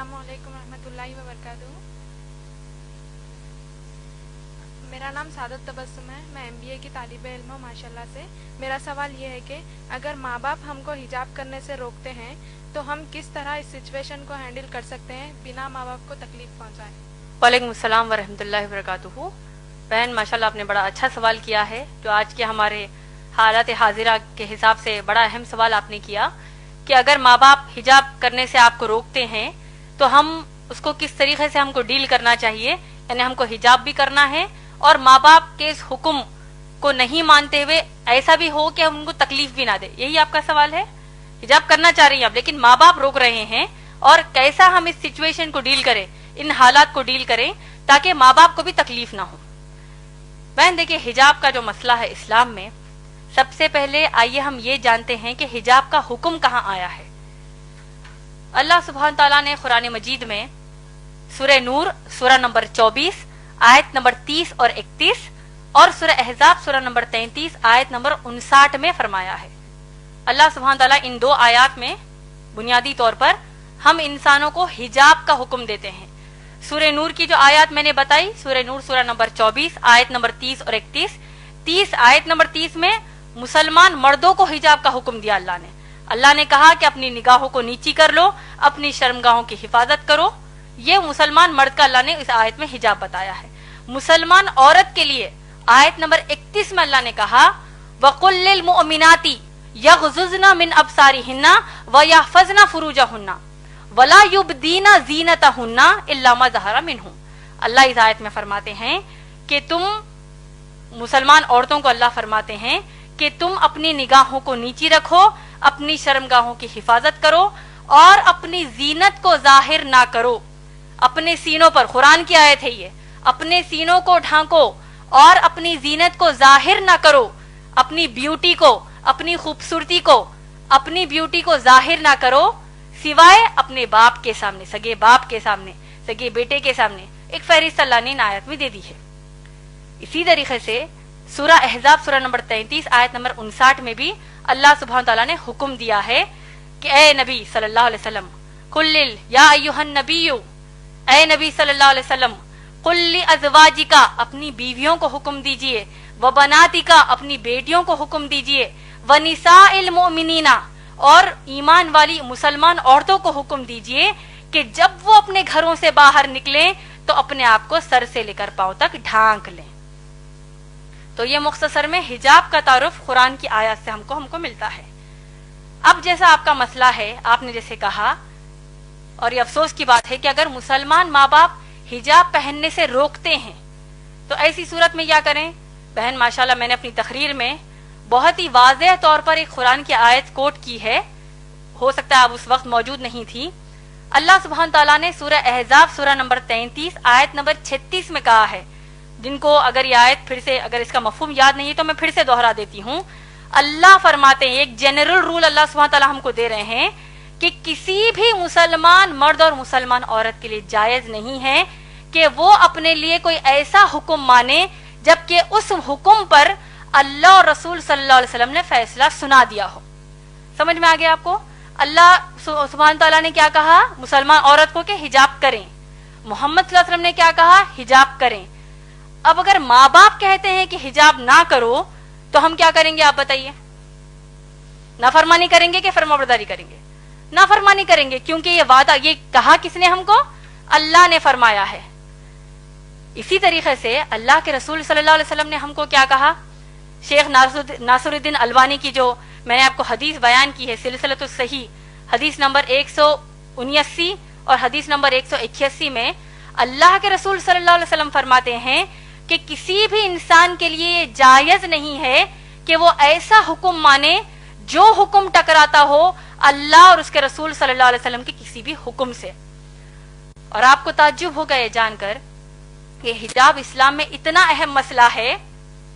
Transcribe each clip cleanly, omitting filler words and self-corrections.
السلام علیکم ورحمۃ اللہ وبرکاتہ۔ میرا نام سعادت تبسم ہے، میں MBA کی طالب علم ہوں ماشاءاللہ سے۔ میرا سوال یہ ہے کہ اگر ماں باپ ہم کو حجاب کرنے سے روکتے ہیں تو ہم کس طرح اس سچویشن کو ہینڈل کر سکتے ہیں بنا ماں باپ کو تکلیف پہنچائے؟ وعلیکم السلام ورحمۃ اللہ وبرکاتہ۔ بہن ماشاءاللہ آپ نے بڑا اچھا سوال کیا ہے، جو آج کے ہمارے حالات حاضرہ کے حساب سے بڑا اہم سوال آپ نے کیا کہ اگر ماں باپ حجاب کرنے سے آپ کو روکتے ہیں تو ہم اس کو کس طریقے سے ہم کو ڈیل کرنا چاہیے، یعنی ہم کو حجاب بھی کرنا ہے اور ماں باپ کے اس حکم کو نہیں مانتے ہوئے ایسا بھی ہو کہ ہم ان کو تکلیف بھی نہ دے۔ یہی آپ کا سوال ہے؟ حجاب کرنا چاہ رہی ہیں آپ لیکن ماں باپ روک رہے ہیں، اور کیسا ہم اس سچویشن کو ڈیل کریں، ان حالات کو ڈیل کریں تاکہ ماں باپ کو بھی تکلیف نہ ہو۔ بہن دیکھیے، حجاب کا جو مسئلہ ہے اسلام میں، سب سے پہلے آئیے ہم یہ جانتے ہیں کہ حجاب کا حکم کہاں آیا ہے۔ اللہ سبحانہ تعالیٰ نے قرآن مجید میں سورہ نور سورہ نمبر 24 آیت نمبر 30 اور 31 اور سورہ احزاب سورہ نمبر 33 آیت نمبر 59 میں فرمایا ہے۔ اللہ سبحانہ تعالیٰ ان دو آیات میں بنیادی طور پر ہم انسانوں کو حجاب کا حکم دیتے ہیں۔ سورہ نور کی جو آیات میں نے بتائی، سورہ نور سورہ نمبر 24 آیت نمبر 30 اور 31، آیت نمبر 30 میں مسلمان مردوں کو حجاب کا حکم دیا اللہ نے۔ اللہ نے کہا کہ اپنی نگاہوں کو نیچی کر لو، اپنی شرمگاہوں کی حفاظت کرو۔ یہ مسلمان مرد کا اللہ نے اس آیت میں حجاب بتایا ہے۔ مسلمان عورت کے لیے آیت نمبر 31 میں اللہ نے کہا وَقُلْ لِلْمُؤْمِنَاتِ يَغْضُضْنَ مِنْ أَبْصَارِهِنَّ وَيَحْفَظْنَ فُرُوجَهُنَّ وَلَا يُبْدِينَ زِينَتَهُنَّ إِلَّا مَا ظَهَرَ مِنْهُ۔ اللہ اس آیت میں فرماتے ہیں کہ تم مسلمان عورتوں کو اللہ فرماتے ہیں کہ تم اپنی نگاہوں کو نیچی رکھو، اپنی شرمگاہوں کی حفاظت کرو اور اپنی زینت کو ظاہر نہ کرو۔ اپنے سینوں پر، قرآن کی آیت ہے یہ، اپنے سینوں کو ڈھانکو اور اپنی زینت کو ظاہر نہ کرو، اپنی بیوٹی کو، اپنی خوبصورتی کو، اپنی بیوٹی کو ظاہر نہ کرو سوائے اپنے باپ کے سامنے، سگے باپ کے سامنے، سگے بیٹے کے سامنے۔ ایک فہرست اللہ نے ان آیت میں دے دی ہے۔ اسی طریقے سے سورہ احزاب سورہ نمبر 33 آیت نمبر 59 میں بھی اللہ سبحانہ تعالیٰ نے حکم دیا ہے کہ اے نبی صلی اللہ علیہ وسلم قل یا ایھا النبی، اے نبی صلی اللہ علیہ وسلم قل لازواجک، اپنی بیویوں کو حکم دیجئے، وبناتک، اپنی بیٹیوں کو حکم دیجئے، ونساء المؤمنین، اور ایمان والی مسلمان عورتوں کو حکم دیجئے کہ جب وہ اپنے گھروں سے باہر نکلیں تو اپنے آپ کو سر سے لے کر پاؤں تک ڈھانک لیں۔ تو یہ مختصر میں حجاب کا تعارف قرآن کی آیات سے ہم کو ملتا ہے۔ اب جیسا آپ کا مسئلہ ہے، آپ نے جیسے کہا، اور یہ افسوس کی بات ہے کہ اگر مسلمان ماں باپ حجاب پہننے سے روکتے ہیں تو ایسی صورت میں کیا کریں؟ بہن ماشاءاللہ میں نے اپنی تقریر میں بہت ہی واضح طور پر ایک قرآن کی آیت کوٹ کی ہے، ہو سکتا ہے آپ اس وقت موجود نہیں تھی۔ اللہ سبحانہ تعالیٰ نے سورہ احزاب سورہ نمبر 33 آیت نمبر 36 میں کہا ہے، جن کو اگر یہ آیت پھر سے، اگر اس کا مفہوم یاد نہیں ہے تو میں پھر سے دوہرا دیتی ہوں۔ اللہ فرماتے ہیں، ایک جنرل رول اللہ سبحانہ تعالیٰ ہم کو دے رہے ہیں کہ کسی بھی مسلمان مرد اور مسلمان عورت کے لیے جائز نہیں ہے کہ وہ اپنے لیے کوئی ایسا حکم مانے جبکہ اس حکم پر اللہ اور رسول صلی اللہ علیہ وسلم نے فیصلہ سنا دیا ہو۔ سمجھ میں آ گیا آپ کو؟ اللہ سبحانہ تعالیٰ نے کیا کہا مسلمان عورت کو کہ حجاب کریں، محمد صلی اللہ علیہ وسلم نے کیا کہا حجاب کریں۔ اب اگر ماں باپ کہتے ہیں کہ حجاب نہ کرو تو ہم کیا کریں گے آپ بتائیے؟ نافرمانی کریں گے کہ فرمانبرداری کریں گے؟ نافرمانی کریں گے، کیونکہ یہ وعدہ، یہ کہا کس نے ہم کو؟ اللہ نے فرمایا ہے۔ اسی طریقے سے اللہ کے رسول صلی اللہ علیہ وسلم نے ہم کو کیا کہا؟ شیخ ناصر الدین البانی کی جو میں نے آپ کو حدیث بیان کی ہے، سلسلۃ الصحیح، حدیث نمبر 179 اور حدیث نمبر 181 میں اللہ کے رسول صلی اللہ علیہ وسلم فرماتے ہیں کہ کسی بھی انسان کے لیے یہ جائز نہیں ہے کہ وہ ایسا حکم مانے جو حکم ٹکراتا ہو اللہ اور اس کے رسول صلی اللہ علیہ وسلم کے کسی بھی حکم سے۔ اور آپ کو تعجب ہوگا یہ جان کر کہ حجاب اسلام میں اتنا اہم مسئلہ ہے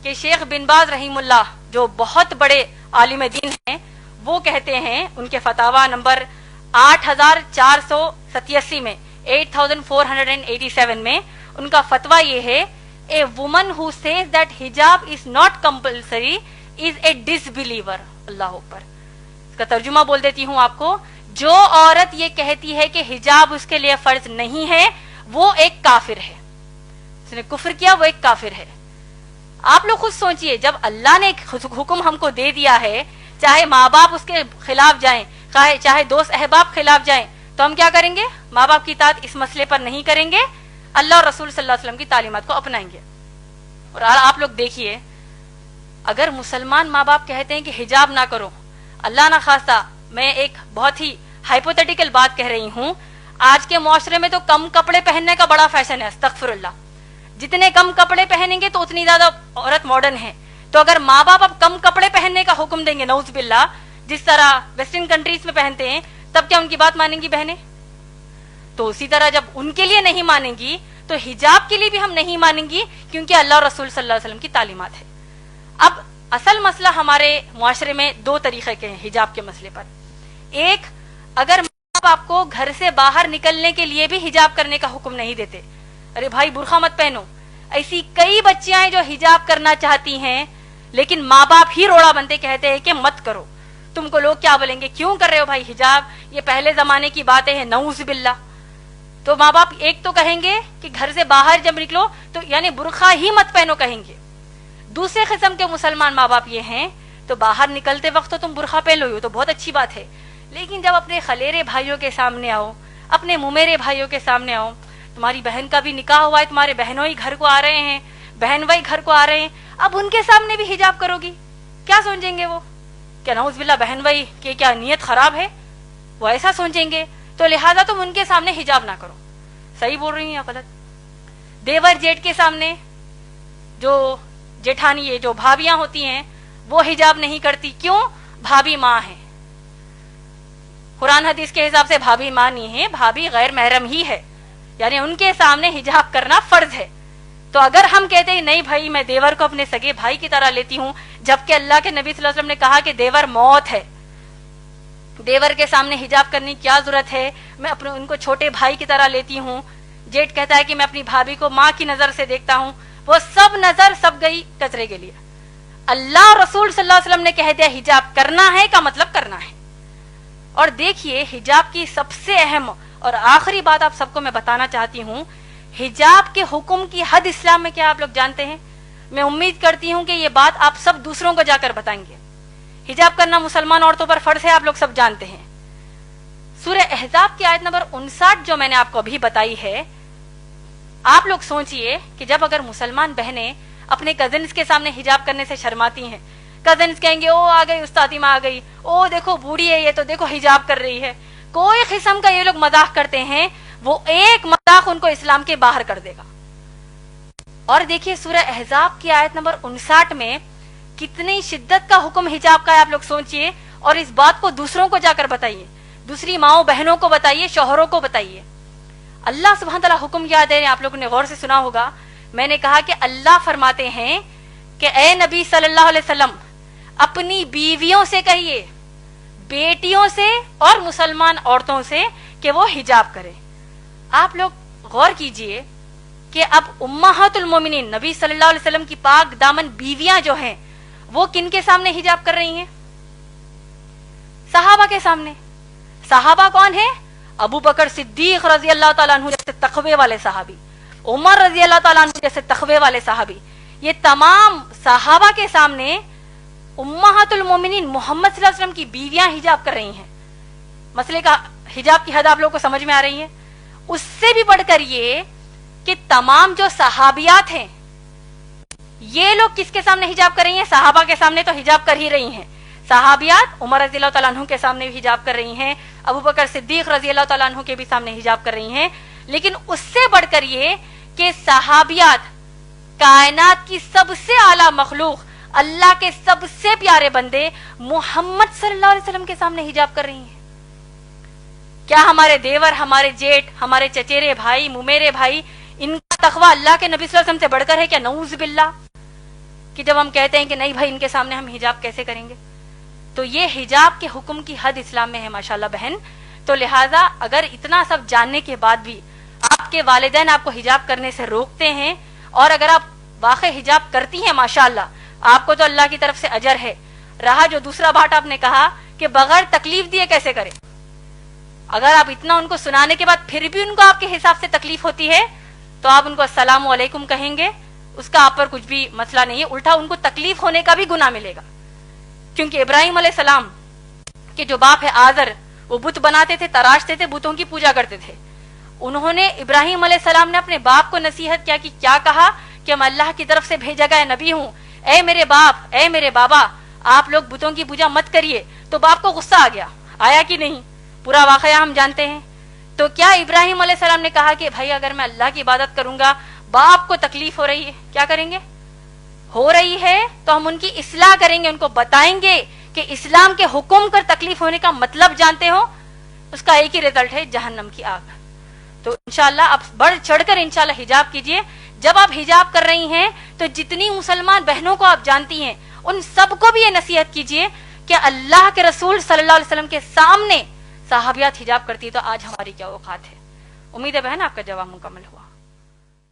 کہ شیخ بن باز رحیم اللہ جو بہت بڑے عالم دین ہیں، وہ کہتے ہیں ان کے فتاوی نمبر 8487 میں 8487 میں ان کا فتویٰ یہ ہے، a woman who says that hijab is not compulsory is a disbeliever. اللہ اکبر۔ اس کا ترجمہ بول دیتی ہوں آپ کو، جو عورت یہ کہتی ہے کہ حجاب اس کے لیے فرض نہیں ہے وہ ایک کافر ہے، اس نے کفر کیا، وہ ایک کافر ہے۔ آپ لوگ خود سوچئے، جب اللہ نے ایک حکم ہم کو دے دیا ہے، چاہے ماں باپ اس کے خلاف جائیں، چاہے دوست احباب خلاف جائیں، تو ہم کیا کریں گے؟ ماں باپ کی اطاعت اس مسئلے پر نہیں کریں گے، اللہ اور رسول صلی اللہ علیہ وسلم کی تعلیمات کو اپنائیں گے۔ اور آپ لوگ دیکھیے، اگر مسلمان ماں باپ کہتے ہیں کہ حجاب نہ کرو، اللہ نہ خواستہ میں ایک بہت ہی ہائپوتھیٹیکل بات کہہ رہی ہوں، آج کے معاشرے میں تو کم کپڑے پہننے کا بڑا فیشن ہے، استغفر اللہ، جتنے کم کپڑے پہنیں گے تو اتنی زیادہ عورت ماڈرن ہے۔ تو اگر ماں باپ اب کم کپڑے پہننے کا حکم دیں گے، نعوذ باللہ، جس طرح ویسٹرن کنٹریز میں پہنتے ہیں، تب کیا ان کی بات مانیں گی بہنیں؟ تو اسی طرح جب ان کے لیے نہیں مانیں گی تو حجاب کے لیے بھی ہم نہیں مانیں گی، کیونکہ اللہ اور رسول صلی اللہ علیہ وسلم کی تعلیمات ہے۔ اب اصل مسئلہ ہمارے معاشرے میں دو طریقے کے ہیں حجاب کے مسئلے پر۔ ایک، اگر ماں باپ آپ کو گھر سے باہر نکلنے کے لیے بھی حجاب کرنے کا حکم نہیں دیتے، ارے بھائی برقع مت پہنو، ایسی کئی بچیاں ہیں جو حجاب کرنا چاہتی ہیں لیکن ماں باپ ہی روڑا بنتے کہتے ہیں کہ مت کرو، تم کو لوگ کیا بولیں گے، کیوں کر رہے ہو بھائی حجاب، یہ پہلے زمانے کی باتیں ہیں، نعوذ باللہ۔ تو ماں باپ ایک تو کہیں گے کہ گھر سے باہر جب نکلو تو یعنی برقع ہی مت پہنو کہیں گے۔ دوسرے قسم کے مسلمان ماں باپ یہ ہیں تو باہر نکلتے وقت تو تم برقع پہن لو، تو بہت اچھی بات ہے، لیکن جب اپنے خلیرے بھائیوں کے سامنے آؤ، اپنے ممیرے بھائیوں کے سامنے آؤ، تمہاری بہن کا بھی نکاح ہوا ہے، تمہارے بہنوں ہی گھر کو آ رہے ہیں، بہن بھائی گھر کو آ رہے ہیں، اب ان کے سامنے بھی حجاب کرو گی، کیا سوچیں گے وہ؟ کیا نعوذ باللہ بہن بھائی کی کیا نیت خراب ہے؟ وہ ایسا سوچیں گے، تو لہٰذا تم ان کے سامنے حجاب نہ کرو۔ صحیح بول رہی ہیں یا غلط؟ دیور جیٹ کے سامنے جو جیٹھانی ہے، جو بھابیاں ہوتی ہیں، وہ حجاب نہیں کرتی، کیوں؟ بھابی ماں ہے، قرآن حدیث کے حساب سے بھابی ماں نہیں ہے، بھابی غیر محرم ہی ہے، یعنی ان کے سامنے حجاب کرنا فرض ہے۔ تو اگر ہم کہتے ہیں نہیں بھائی میں دیور کو اپنے سگے بھائی کی طرح لیتی ہوں، جبکہ اللہ کے نبی صلی اللہ علیہ وسلم نے کہا کہ دیور موت ہے، دیور کے سامنے حجاب کرنے کی کیا ضرورت ہے، میں اپنے ان کو چھوٹے بھائی کی طرح لیتی ہوں، جیٹ کہتا ہے کہ میں اپنی بھابھی کو ماں کی نظر سے دیکھتا ہوں، وہ سب نظر سب گئی کچرے کے لیے۔ اللہ اور رسول صلی اللہ علیہ وسلم نے کہہ دیا حجاب کرنا ہے کا مطلب کرنا ہے۔ اور دیکھیے حجاب کی سب سے اہم اور آخری بات آپ سب کو میں بتانا چاہتی ہوں، حجاب کے حکم کی حد اسلام میں کیا آپ لوگ جانتے ہیں؟ میں امید کرتی ہوں کہ یہ بات آپ سب دوسروں کو جا کر بتائیں گے۔ حجاب کرنا مسلمان عورتوں پر فرض ہے، آپ لوگ سب جانتے ہیں۔ سورہ احزاب کی آیت نمبر 59 جو میں نے آپ کو ابھی بتائی ہے، آپ لوگ سوچئے کہ جب اگر مسلمان بہنیں اپنے کزنز کے سامنے حجاب کرنے سے شرماتی ہیں، کزنز کہیں گے او آ گئی استادی ماں آ گئی، او دیکھو بوڑھی ہے یہ تو دیکھو حجاب کر رہی ہے، کوئی قسم کا یہ لوگ مذاق کرتے ہیں، وہ ایک مذاق ان کو اسلام کے باہر کر دے گا۔ اور دیکھیے سورہ احزاب کی آیت نمبر 59 میں کتنی شدت کا حکم حجاب کا ہے، آپ لوگ سوچئے، اور اس بات کو دوسروں کو جا کر بتائیے، دوسری ماؤں بہنوں کو بتائیے، شوہروں کو بتائیے۔ اللہ سبحانہ تعالیٰ حکم کیا دے رہے ہیں، آپ لوگوں نے غور سے سنا ہوگا، میں نے کہا کہ اللہ فرماتے ہیں کہ اے نبی صلی اللہ علیہ وسلم اپنی بیویوں سے کہیے، بیٹیوں سے اور مسلمان عورتوں سے کہ وہ حجاب کریں۔ آپ لوگ غور کیجئے کہ اب امہات المومنین نبی صلی اللہ علیہ وسلم کی پاک دامن بیویاں جو ہیں وہ کن کے سامنے حجاب کر رہی ہیں؟ صحابہ کے سامنے۔ صحابہ کون ہیں؟ ابو بکر صدیق رضی اللہ تعالیٰ عنہ جیسے تقوی والے صحابی، عمر رضی اللہ تعالیٰ عنہ جیسے تقوی والے صحابی، یہ تمام صحابہ کے سامنے امہات المومنین محمد صلی اللہ علیہ وسلم کی بیویاں حجاب کر رہی ہیں۔ مسئلے کا حجاب کی حد آپ لوگوں کو سمجھ میں آ رہی ہے؟ اس سے بھی بڑھ کر یہ کہ تمام جو صحابیات ہیں یہ لوگ کس کے سامنے حجاب کر رہی ہیں؟ صحابہ کے سامنے تو حجاب کر ہی رہی ہیں، صحابیات عمر رضی اللہ تعالیٰ عنہ کے سامنے بھی حجاب کر رہی ہیں، ابو بکر صدیق رضی اللہ تعالیٰ عنہ کے بھی سامنے حجاب کر رہی ہیں، لیکن اس سے بڑھ کر یہ کہ صحابیات کائنات کی سب سے اعلیٰ مخلوق اللہ کے سب سے پیارے بندے محمد صلی اللہ علیہ وسلم کے سامنے حجاب کر رہی ہیں۔ کیا ہمارے دیور، ہمارے جیٹ، ہمارے چچیرے بھائی، ممیرے بھائی، ان کا تقویٰ اللہ کے نبی صلی اللہ علیہ وسلم سے بڑھ کر ہے کیا؟ نعوذ باللہ، کہ جب ہم کہتے ہیں کہ نہیں بھائی ان کے سامنے ہم حجاب کیسے کریں گے؟ تو یہ حجاب کے حکم کی حد اسلام میں ہے ماشاءاللہ بہن۔ تو لہٰذا اگر اتنا سب جاننے کے بعد بھی آپ کے والدین آپ کو حجاب کرنے سے روکتے ہیں، اور اگر آپ واقع حجاب کرتی ہیں ماشاءاللہ آپ کو تو اللہ کی طرف سے اجر ہے۔ رہا جو دوسرا بات آپ نے کہا کہ بغیر تکلیف دیے کیسے کریں، اگر آپ اتنا ان کو سنانے کے بعد پھر بھی ان کو آپ کے حساب سے تکلیف ہوتی ہے تو آپ ان کو السلام علیکم کہیں گے، اس کا آپ پر کچھ بھی مسئلہ نہیں ہے، الٹا ان کو تکلیف ہونے کا بھی گناہ ملے گا. کیونکہ ابراہیم علیہ السلام کے جو باپ ہے آزر، وہ بت بناتے تھے، تراشتے تھے، بتوں کی پوجا کرتے تھے. انہوں نے ابراہیم علیہ السلام نے اپنے باپ کو نصیحت کیا کہ کیا کہا کہ میں اللہ کی طرف سے بھیجا گیا نبی ہوں، اے میرے باپ، اے میرے بابا، آپ لوگ بتوں کی پوجا مت کریے. تو باپ کو غصہ آ گیا، آیا کہ نہیں؟ پورا واقعہ ہم جانتے ہیں. تو کیا ابراہیم علیہ السلام نے کہا کہ بھائی اگر میں اللہ کی عبادت کروں گا، باپ کو تکلیف ہو رہی ہے، کیا کریں گے؟ ہو رہی ہے تو ہم ان کی اصلاح کریں گے، ان کو بتائیں گے کہ اسلام کے حکم کر تکلیف ہونے کا مطلب جانتے ہو، اس کا ایک ہی رزلٹ ہے، جہنم کی آگ. تو انشاءاللہ آپ بڑھ چڑھ کر انشاءاللہ حجاب کیجئے. جب آپ حجاب کر رہی ہیں تو جتنی مسلمان بہنوں کو آپ جانتی ہیں ان سب کو بھی یہ نصیحت کیجئے کہ اللہ کے رسول صلی اللہ علیہ وسلم کے سامنے صحابیات حجاب کرتی ہے تو آج ہماری کیا اوقات ہے. امید ہے بہن آپ کا جواب مکمل ہوا.